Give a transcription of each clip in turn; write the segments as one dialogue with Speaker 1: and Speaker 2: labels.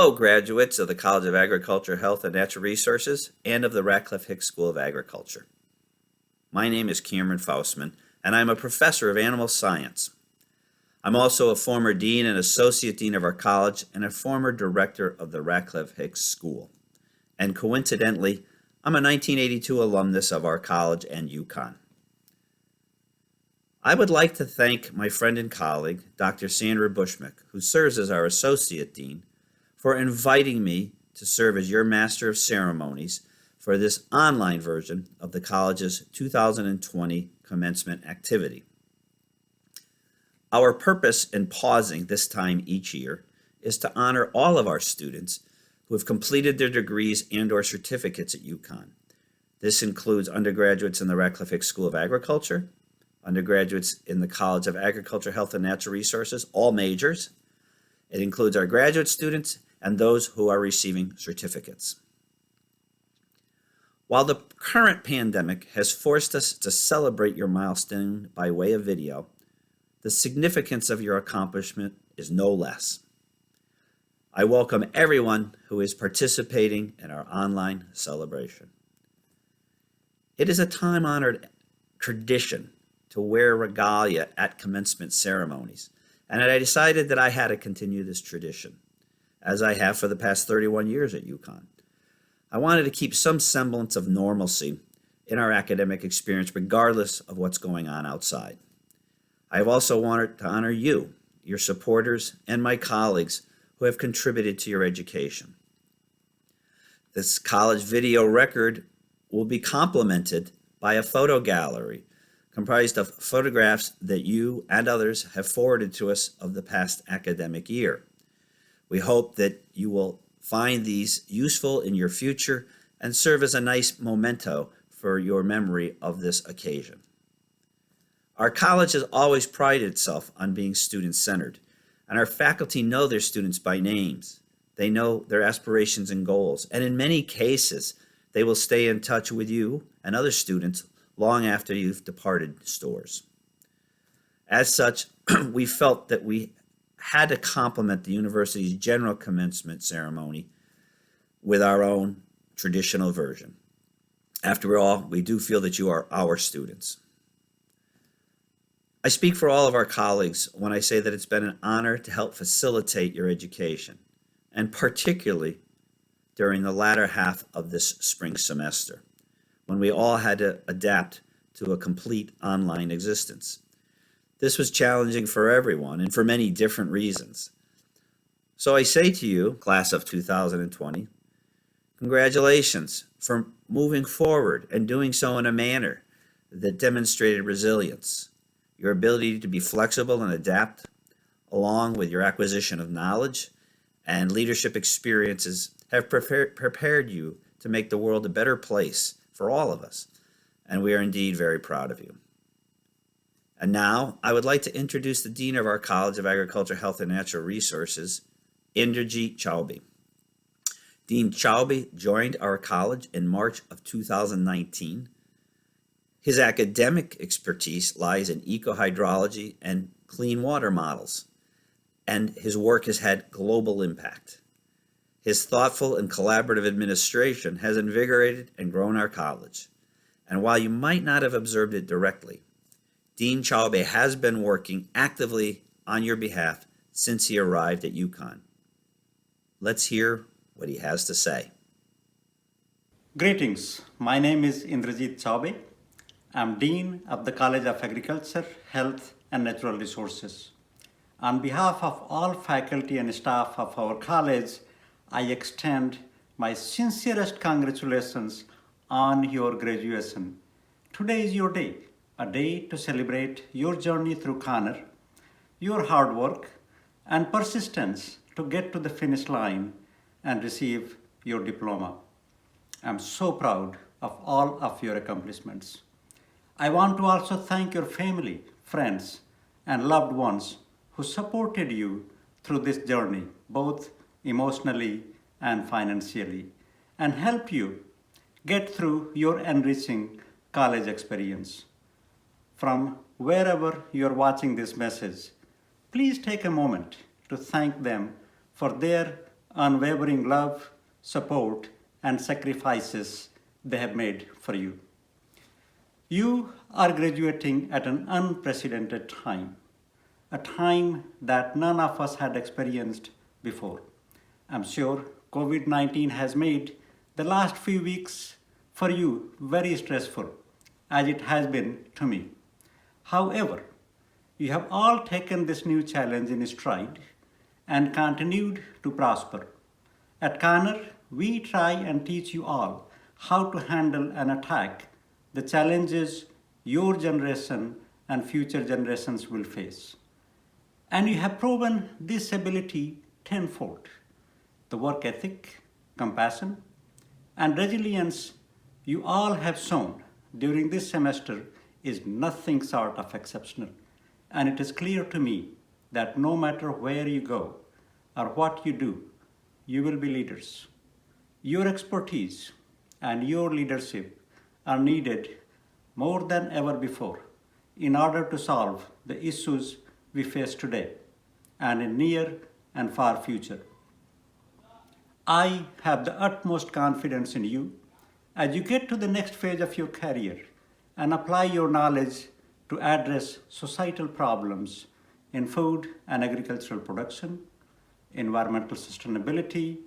Speaker 1: Hello, graduates of the College of Agriculture, Health, and Natural Resources and of the Radcliffe Hicks School of Agriculture. My name is Cameron Faustman, and I'm a professor of animal science. I'm also a former dean and associate dean of our college and a former director of the Radcliffe Hicks School. And coincidentally, I'm a 1982 alumnus of our college and UConn. I would like to thank my friend and colleague, Dr. Sandra Bushmick, who serves as our associate dean, for inviting me to serve as your Master of Ceremonies for this online version of the college's 2020 commencement activity. Our purpose in pausing this time each year is to honor all of our students who have completed their degrees and/or certificates at UConn. This includes undergraduates in the Radcliffe Hicks School of Agriculture, undergraduates in the College of Agriculture, Health, and Natural Resources, all majors. It includes our graduate students and those who are receiving certificates. While the current pandemic has forced us to celebrate your milestone by way of video, the significance of your accomplishment is no less. I welcome everyone who is participating in our online celebration. It is a time-honored tradition to wear regalia at commencement ceremonies, and I decided that I had to continue this tradition, as I have for the past 31 years at UConn. I wanted to keep some semblance of normalcy in our academic experience, regardless of what's going on outside. I have also wanted to honor you, your supporters, and my colleagues who have contributed to your education. This college video record will be complemented by a photo gallery comprised of photographs that you and others have forwarded to us of the past academic year. We hope that you will find these useful in your future and serve as a nice memento for your memory of this occasion. Our college has always prided itself on being student-centered, and our faculty know their students by names. They know their aspirations and goals, and in many cases, they will stay in touch with you and other students long after you've departed stores. As such, we felt that we had to complement the university's general commencement ceremony with our own traditional version. After all, we do feel that you are our students. I speak for all of our colleagues when I say that it's been an honor to help facilitate your education, and particularly during the latter half of this spring semester, when we all had to adapt to a complete online existence. This was challenging for everyone and for many different reasons. So I say to you, class of 2020, congratulations for moving forward and doing so in a manner that demonstrated resilience. Your ability to be flexible and adapt, along with your acquisition of knowledge and leadership experiences, have prepared you to make the world a better place for all of us, and we are indeed very proud of you. And now, I would like to introduce the Dean of our College of Agriculture, Health, and Natural Resources, Indrajit Chaubey. Dean Chaubey joined our college in March of 2019. His academic expertise lies in ecohydrology and clean water models, and his work has had global impact. His thoughtful and collaborative administration has invigorated and grown our college. And while you might not have observed it directly, Dean Chaubey has been working actively on your behalf since he arrived at UConn. Let's hear what he has to say.
Speaker 2: Greetings. My name is Indrajit Chaubey. I'm Dean of the College of Agriculture, Health, and Natural Resources. On behalf of all faculty and staff of our college, I extend my sincerest congratulations on your graduation. Today is your day, a day to celebrate your journey through Connor, your hard work and persistence to get to the finish line and receive your diploma. I'm so proud of all of your accomplishments. I want to also thank your family, friends, and loved ones who supported you through this journey, both emotionally and financially, and help you get through your enriching college experience. From wherever you're watching this message, please take a moment to thank them for their unwavering love, support, and sacrifices they have made for you. You are graduating at an unprecedented time, a time that none of us had experienced before. I'm sure COVID 19 has made the last few weeks for you very stressful, as it has been to me. However, you have all taken this new challenge in stride and continued to prosper. At Connor, we try and teach you all how to handle and attack the challenges your generation and future generations will face. And you have proven this ability tenfold. The work ethic, compassion, and resilience you all have shown during this semester is nothing short of exceptional. And it is clear to me that no matter where you go or what you do, you will be leaders. Your expertise and your leadership are needed more than ever before in order to solve the issues we face today and in near and far future. I have the utmost confidence in you as you get to the next phase of your career and apply your knowledge to address societal problems in food and agricultural production, environmental sustainability,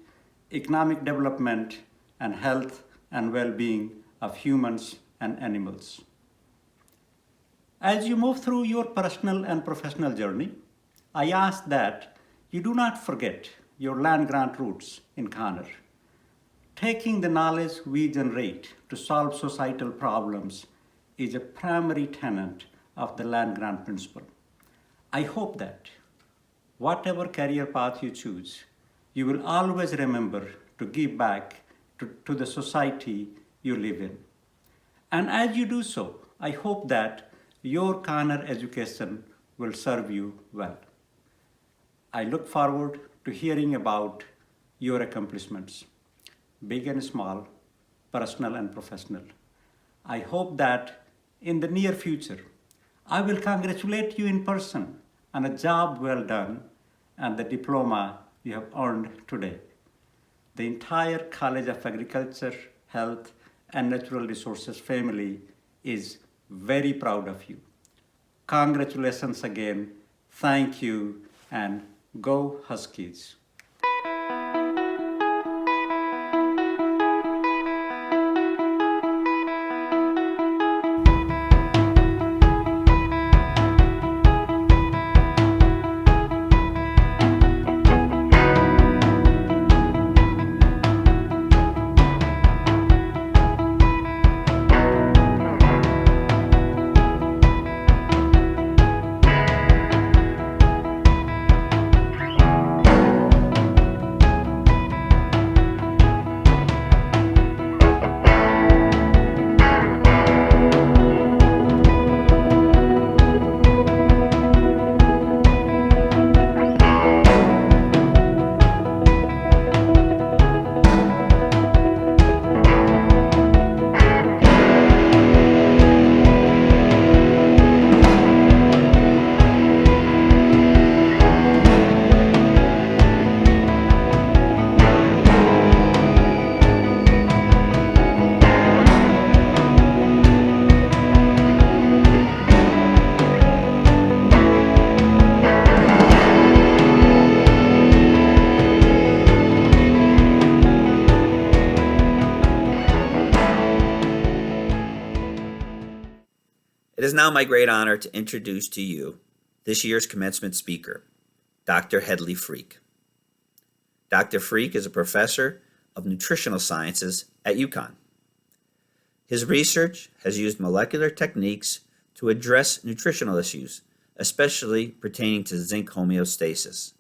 Speaker 2: economic development, and health and well-being of humans and animals. As you move through your personal and professional journey, I ask that you do not forget your land grant roots in Connor. Taking the knowledge we generate to solve societal problems is a primary tenet of the land grant principle. I hope that whatever career path you choose, you will always remember to give back to the society you live in. And as you do so, I hope that your Connor education will serve you well. I look forward to hearing about your accomplishments, big and small, personal and professional. I hope that in the near future, I will congratulate you in person on a job well done and the diploma you have earned today. The entire College of Agriculture, Health, and Natural Resources family is very proud of you. Congratulations again, thank you, and go Huskies.
Speaker 1: It is now my great honor to introduce to you this year's commencement speaker, Dr. Hedley Freak. Dr. Freak is a professor of nutritional sciences at UConn. His research has used molecular techniques to address nutritional issues, especially pertaining to zinc homeostasis.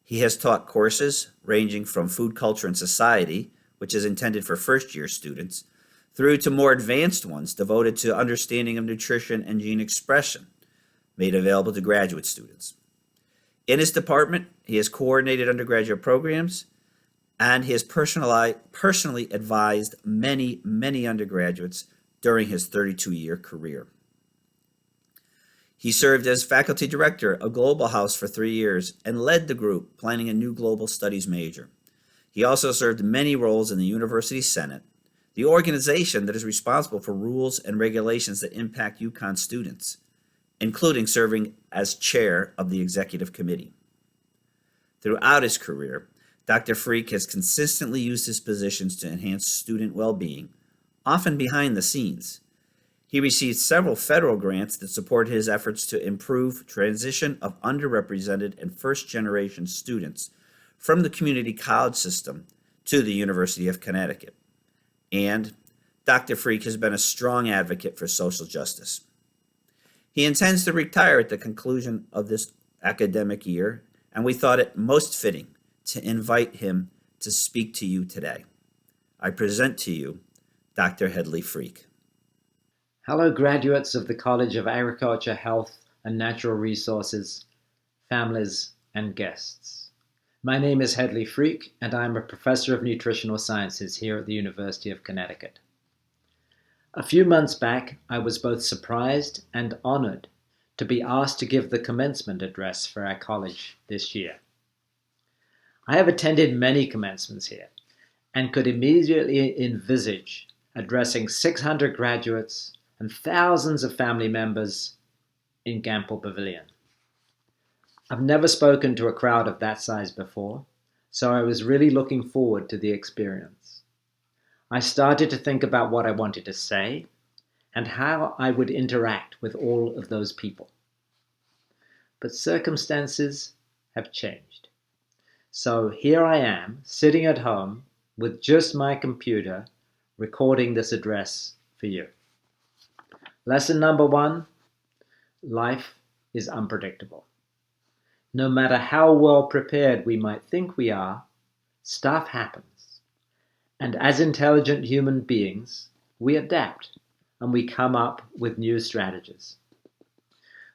Speaker 1: He has taught courses ranging from food culture and society, which is intended for first-year students, through to more advanced ones devoted to understanding of nutrition and gene expression, made available to graduate students. In his department, he has coordinated undergraduate programs, and he has personally advised many undergraduates during his 32-year career. He served as faculty director of Global House for 3 years and led the group planning a new global studies major. He also served many roles in the University Senate, the organization that is responsible for rules and regulations that impact UConn students, including serving as chair of the executive committee. Throughout his career, Dr. Freak has consistently used his positions to enhance student well-being, often behind the scenes. He received several federal grants that support his efforts to improve transition of underrepresented and first-generation students from the community college system to the University of Connecticut. And Dr. Freak has been a strong advocate for social justice. He intends to retire at the conclusion of this academic year, and we thought it most fitting to invite him to speak to you today. I present to you Dr. Hedley Freak.
Speaker 3: Hello, graduates of the College of Agriculture, Health, and Natural Resources, families, and guests. My name is Hedley Freak, and I am a professor of nutritional sciences here at the University of Connecticut. A few months back, I was both surprised and honored to be asked to give the commencement address for our college this year. I have attended many commencements here and could immediately envisage addressing 600 graduates and thousands of family members in Gamble Pavilion. I've never spoken to a crowd of that size before, so I was really looking forward to the experience. I started to think about what I wanted to say and how I would interact with all of those people. But circumstances have changed. So here I am, sitting at home with just my computer, recording this address for you. Lesson number 1, life is unpredictable. No matter how well prepared we might think we are, stuff happens. And as intelligent human beings, we adapt and we come up with new strategies.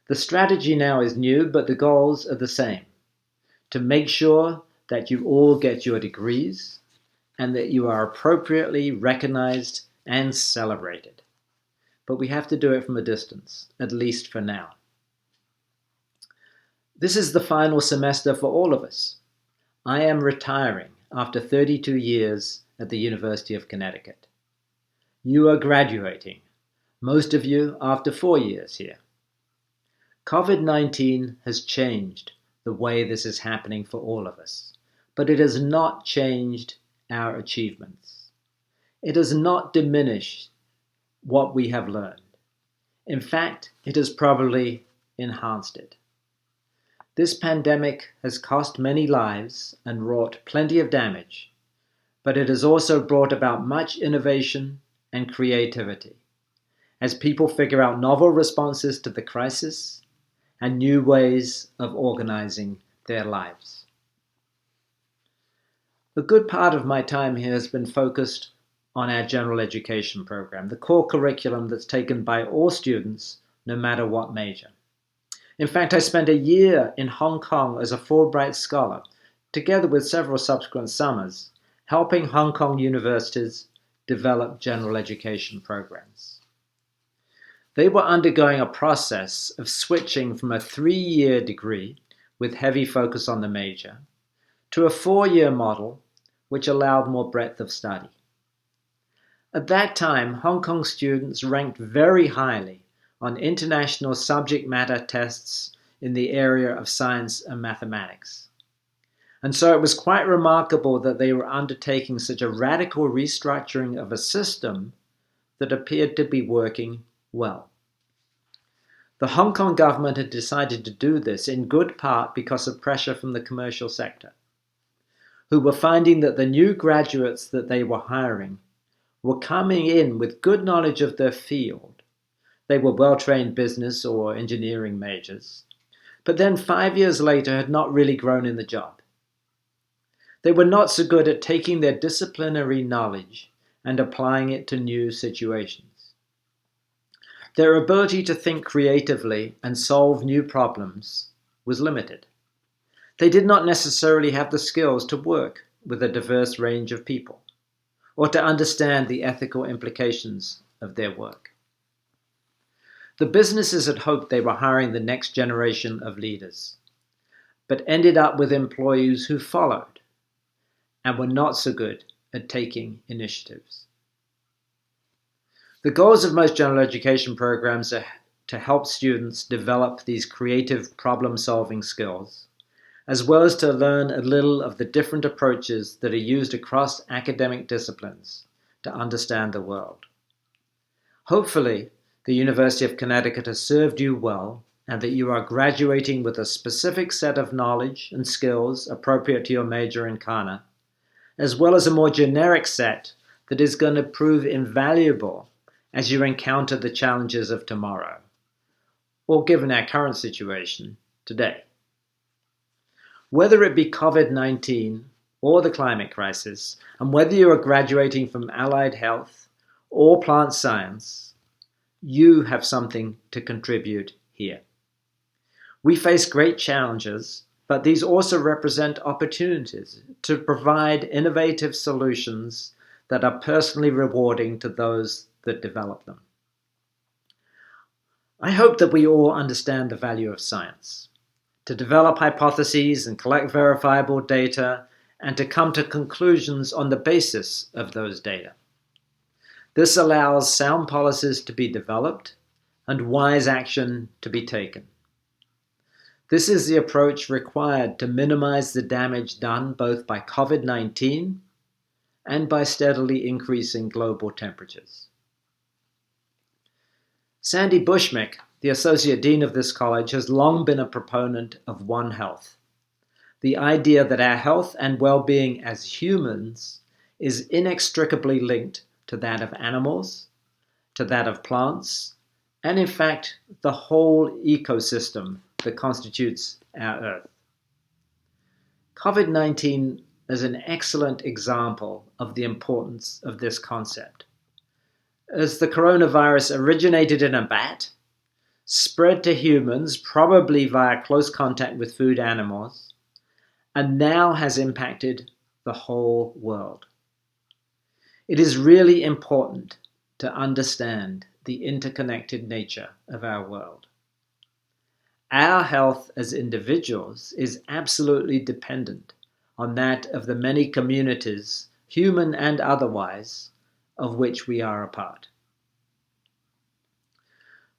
Speaker 3: The strategy now is new, but the goals are the same. To make sure that you all get your degrees and that you are appropriately recognized and celebrated. But we have to do it from a distance, at least for now. This is the final semester for all of us. I am retiring after 32 years at the University of Connecticut. You are graduating, most of you after 4 years here. COVID-19 has changed the way this is happening for all of us, but it has not changed our achievements. It has not diminished what we have learned. In fact, it has probably enhanced it. This pandemic has cost many lives and wrought plenty of damage, but it has also brought about much innovation and creativity as people figure out novel responses to the crisis and new ways of organizing their lives. A good part of my time here has been focused on our general education program, the core curriculum that's taken by all students, no matter what major. In fact, I spent a year in Hong Kong as a Fulbright scholar, together with several subsequent summers, helping Hong Kong universities develop general education programs. They were undergoing a process of switching from a 3-year degree with heavy focus on the major to a 4-year model which allowed more breadth of study. At that time, Hong Kong students ranked very highly on international subject matter tests in the area of science and mathematics. And so it was quite remarkable that they were undertaking such a radical restructuring of a system that appeared to be working well. The Hong Kong government had decided to do this in good part because of pressure from the commercial sector, who were finding that the new graduates that they were hiring were coming in with good knowledge of their field. They were well-trained business or engineering majors, but then 5 years later had not really grown in the job. They were not so good at taking their disciplinary knowledge and applying it to new situations. Their ability to think creatively and solve new problems was limited. They did not necessarily have the skills to work with a diverse range of people, or to understand the ethical implications of their work. The businesses had hoped they were hiring the next generation of leaders, but ended up with employees who followed. and were not so good at taking initiatives. The goals of most general education programs are to help students develop these creative problem-solving skills, as well as to learn a little of the different approaches that are used across academic disciplines to understand the world. Hopefully, the University of Connecticut has served you well and that you are graduating with a specific set of knowledge and skills appropriate to your major in Kana, as well as a more generic set that is going to prove invaluable as you encounter the challenges of tomorrow, or given our current situation, today. Whether it be COVID-19 or the climate crisis, and whether you are graduating from allied health or plant science, you have something to contribute here. We face great challenges, but these also represent opportunities to provide innovative solutions that are personally rewarding to those that develop them. I hope that we all understand the value of science, to develop hypotheses and collect verifiable data, and to come to conclusions on the basis of those data. This allows sound policies to be developed and wise action to be taken. This is the approach required to minimize the damage done both by COVID-19 and by steadily increasing global temperatures. Sandy Bushmick, the Associate Dean of this college, has long been a proponent of One Health, the idea that our health and well-being as humans is inextricably linked to that of animals, to that of plants, and in fact, the whole ecosystem that constitutes our Earth. COVID-19 is an excellent example of the importance of this concept. As the coronavirus originated in a bat, spread to humans, probably via close contact with food animals, and now has impacted the whole world. It is really important to understand the interconnected nature of our world. Our health as individuals is absolutely dependent on that of the many communities, human and otherwise, of which we are a part.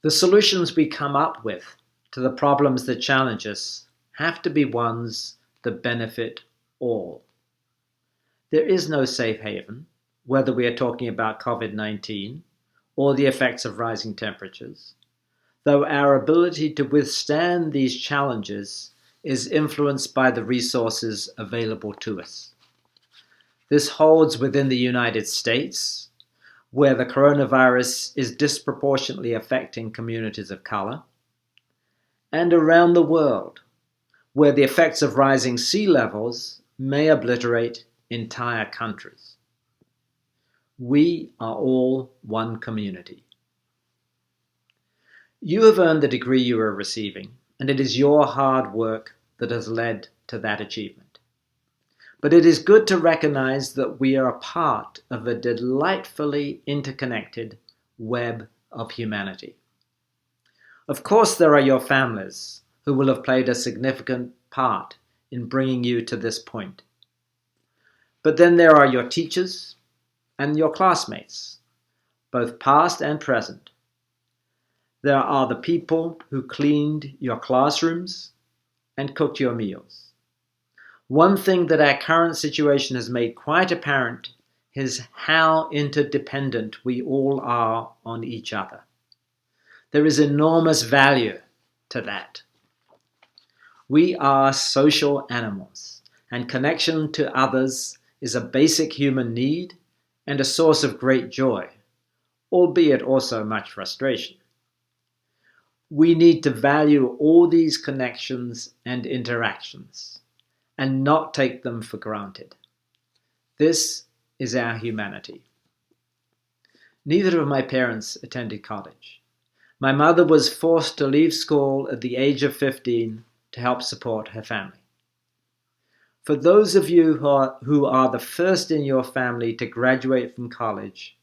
Speaker 3: The solutions we come up with to the problems that challenge us have to be ones that benefit all. There is no safe haven, whether we are talking about COVID-19 or the effects of rising temperatures, though our ability to withstand these challenges is influenced by the resources available to us. This holds within the United States, where the coronavirus is disproportionately affecting communities of color, and around the world, where the effects of rising sea levels may obliterate entire countries. We are all one community. You have earned the degree you are receiving, and it is your hard work that has led to that achievement. But it is good to recognize that we are a part of a delightfully interconnected web of humanity. Of course, there are your families who will have played a significant part in bringing you to this point. But then there are your teachers and your classmates, both past and present. There are the people who cleaned your classrooms and cooked your meals. One thing that our current situation has made quite apparent is how interdependent we all are on each other. There is enormous value to that. We are social animals, and connection to others is a basic human need and a source of great joy, albeit also much frustration. We need to value all these connections and interactions and not take them for granted. This is our humanity. Neither of my parents attended college. My mother was forced to leave school at the age of 15 to help support her family. For those of you who are the first in your family to graduate from college,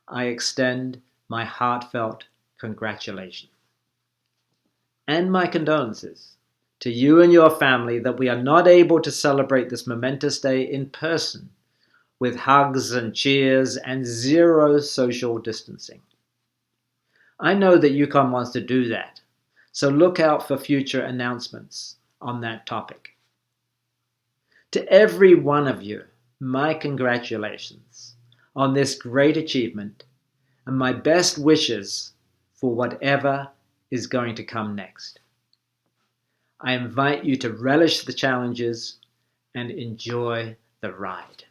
Speaker 3: I extend my heartfelt congratulations and my condolences to you and your family that we are not able to celebrate this momentous day in person with hugs and cheers and zero social distancing. I know that UConn wants to do that, so look out for future announcements on that topic. To every one of you, my congratulations on this great achievement and my best wishes for whatever is going to come next. I invite you to relish the challenges and enjoy the ride.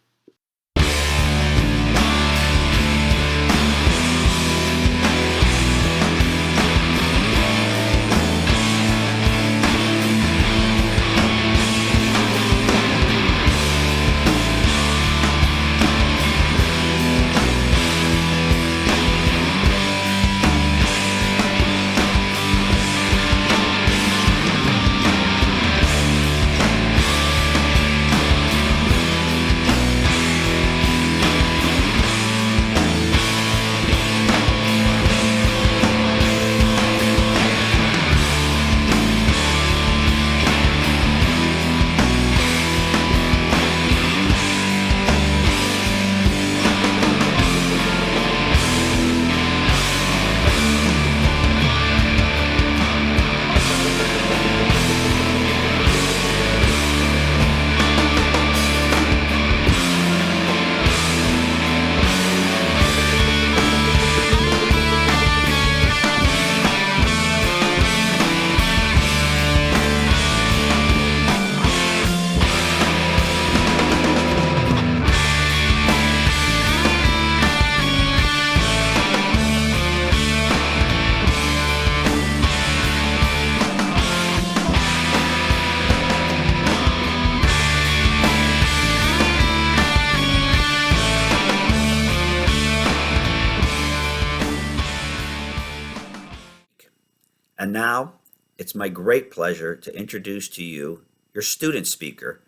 Speaker 1: And now, it's my great pleasure to introduce to you your student speaker,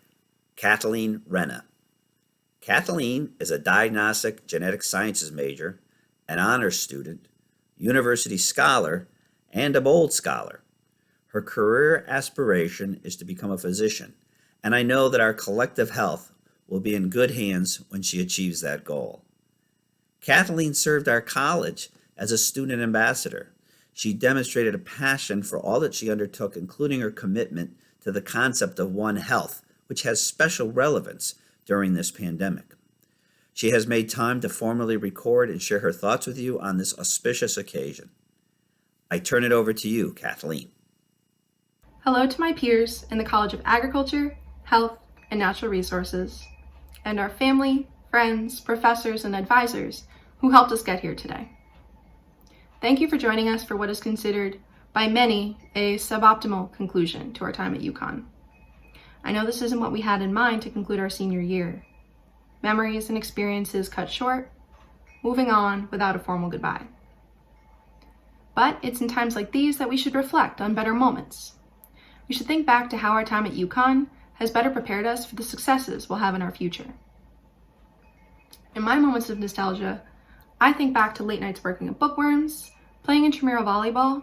Speaker 1: Kathleen Renna. Kathleen is a diagnostic genetic sciences major, an honors student, university scholar, and a Bold Scholar. Her career aspiration is to become a physician, and I know that our collective health will be in good hands when she achieves that goal. Kathleen served our college as a student ambassador. She demonstrated a passion for all that she undertook, including her commitment to the concept of One Health, which has special relevance during this pandemic. She has made time to formally record and share her thoughts with you on this auspicious occasion. I turn it over to you, Kathleen.
Speaker 4: Hello to my peers in the College of Agriculture, Health, and Natural Resources, and our family, friends, professors, and advisors who helped us get here today. Thank you for joining us for what is considered by many a suboptimal conclusion to our time at UConn. I know this isn't what we had in mind to conclude our senior year. Memories and experiences cut short, moving on without a formal goodbye. But it's in times like these that we should reflect on better moments. We should think back to how our time at UConn has better prepared us for the successes we'll have in our future. In my moments of nostalgia, I think back to late nights working at Bookworms, playing intramural volleyball,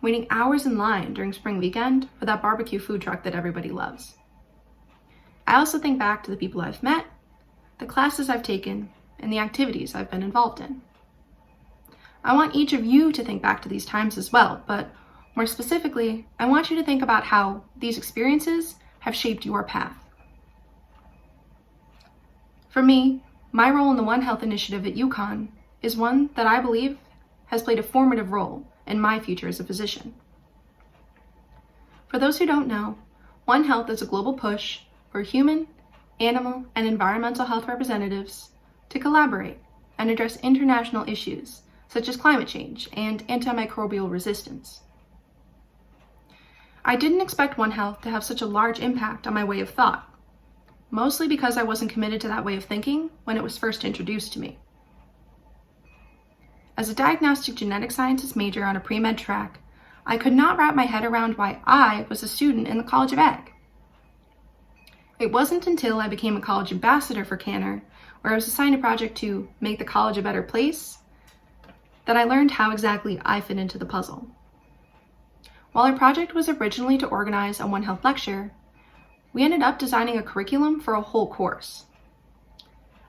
Speaker 4: waiting hours in line during spring weekend for that barbecue food truck that everybody loves. I also think back to the people I've met, the classes I've taken, and the activities I've been involved in. I want each of you to think back to these times as well, but more specifically, I want you to think about how these experiences have shaped your path. For me, my role in the One Health initiative at UConn is one that I believe has played a formative role in my future as a physician. For those who don't know, One Health is a global push for human, animal, and environmental health representatives to collaborate and address international issues such as climate change and antimicrobial resistance. I didn't expect One Health to have such a large impact on my way of thought, mostly because I wasn't committed to that way of thinking when it was first introduced to me. As a diagnostic genetic sciences major on a pre-med track, I could not wrap my head around why I was a student in the College of Ag. It wasn't until I became a college ambassador for Canner, where I was assigned a project to make the college a better place, that I learned how exactly I fit into the puzzle. While our project was originally to organize a One Health lecture, we ended up designing a curriculum for a whole course.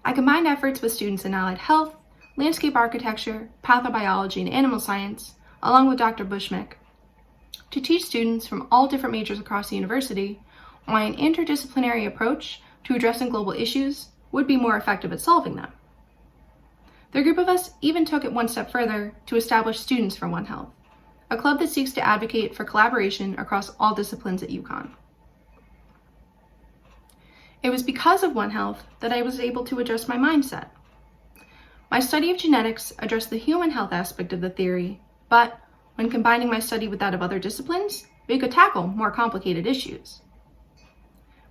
Speaker 4: I combined efforts with students in allied health, landscape architecture, pathobiology, and animal science, along with Dr. Bushmick, to teach students from all different majors across the university why an interdisciplinary approach to addressing global issues would be more effective at solving them. The group of us even took it one step further to establish Students for One Health, a club that seeks to advocate for collaboration across all disciplines at UConn. It was because of One Health that I was able to adjust my mindset. My study of genetics addressed the human health aspect of the theory, but when combining my study with that of other disciplines, we could tackle more complicated issues.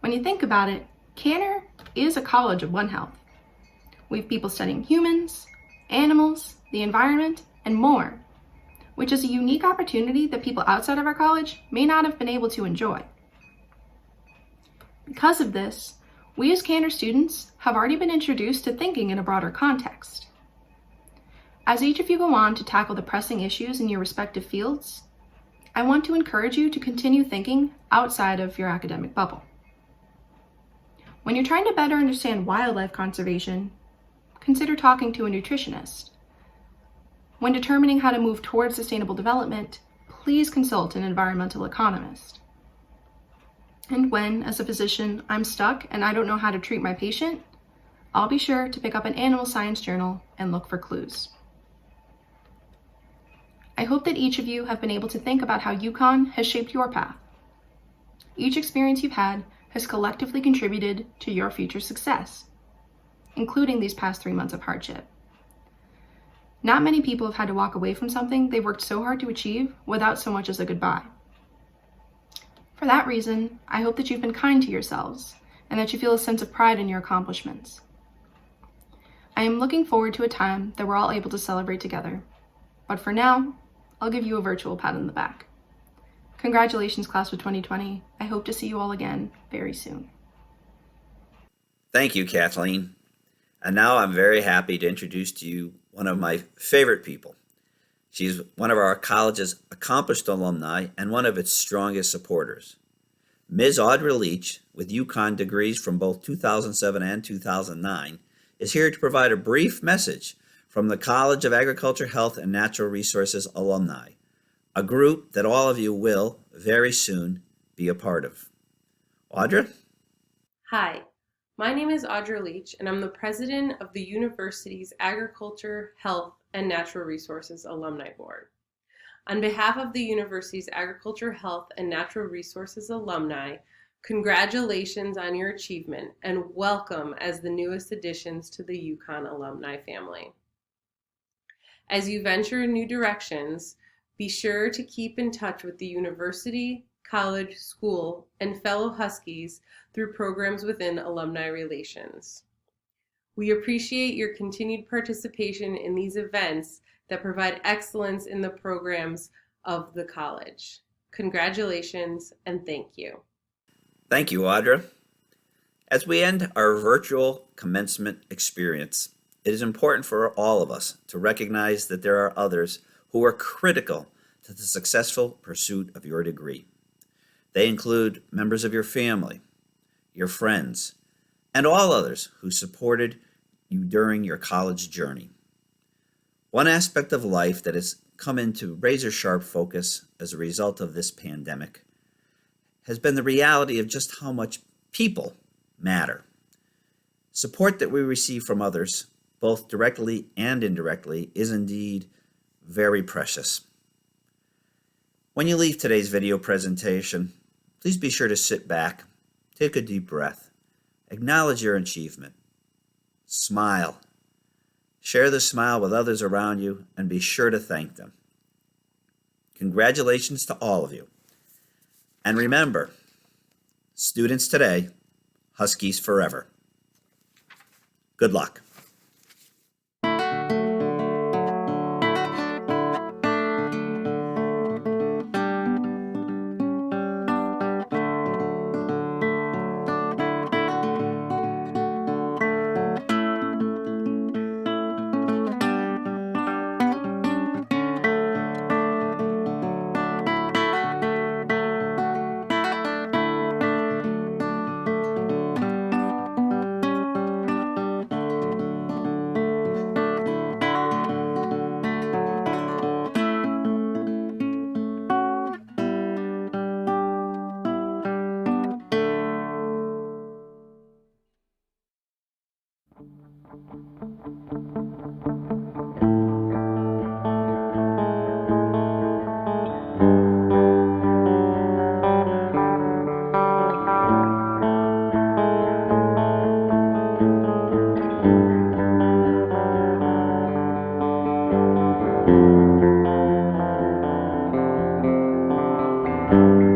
Speaker 4: When you think about it, Cantor is a college of One Health. We have people studying humans, animals, the environment, and more, which is a unique opportunity that people outside of our college may not have been able to enjoy. Because of this, we as Cantor students have already been introduced to thinking in a broader context. As each of you go on to tackle the pressing issues in your respective fields, I want to encourage you to continue thinking outside of your academic bubble. When you're trying to better understand wildlife conservation, consider talking to a nutritionist. When determining how to move towards sustainable development, please consult an environmental economist. And when, as a physician, I'm stuck and I don't know how to treat my patient, I'll be sure to pick up an animal science journal and look for clues. I hope that each of you have been able to think about how UConn has shaped your path. Each experience you've had has collectively contributed to your future success, including these past 3 months of hardship. Not many people have had to walk away from something they've worked so hard to achieve without so much as a goodbye. For that reason, I hope that you've been kind to yourselves and that you feel a sense of pride in your accomplishments. I am looking forward to a time that we're all able to celebrate together. But for now, I'll give you a virtual pat on the back. Congratulations, class of 2020. I hope to see you all again very soon.
Speaker 1: Thank you, Kathleen. And now I'm very happy to introduce to you one of my favorite people. She's one of our college's accomplished alumni and one of its strongest supporters. Ms. Audra Leach, with UConn degrees from both 2007 and 2009, is here to provide a brief message from the College of Agriculture, Health, and Natural Resources alumni, a group that all of you will, very soon, be a part of. Audra?
Speaker 5: Hi, my name is Audra Leach, and I'm the president of the university's Agriculture, Health, and Natural Resources Alumni Board. On behalf of the university's Agriculture, Health, and Natural Resources alumni, congratulations on your achievement and welcome as the newest additions to the UConn alumni family. As you venture in new directions, be sure to keep in touch with the university, college, school, and fellow Huskies through programs within alumni relations. We appreciate your continued participation in these events that provide excellence in the programs of the college. Congratulations and thank you.
Speaker 1: Thank you, Audra. As we end our virtual commencement experience, it is important for all of us to recognize that there are others who are critical to the successful pursuit of your degree. They include members of your family, your friends, and all others who supported you during your college journey. One aspect of life that has come into razor-sharp focus as a result of this pandemic has been the reality of just how much people matter. Support that we receive from others, both directly and indirectly, is indeed very precious. When you leave today's video presentation, please be sure to sit back, take a deep breath, acknowledge your achievement, smile, share the smile with others around you, and be sure to thank them. Congratulations to all of you. And remember, students today, Huskies forever. Good luck.
Speaker 6: you.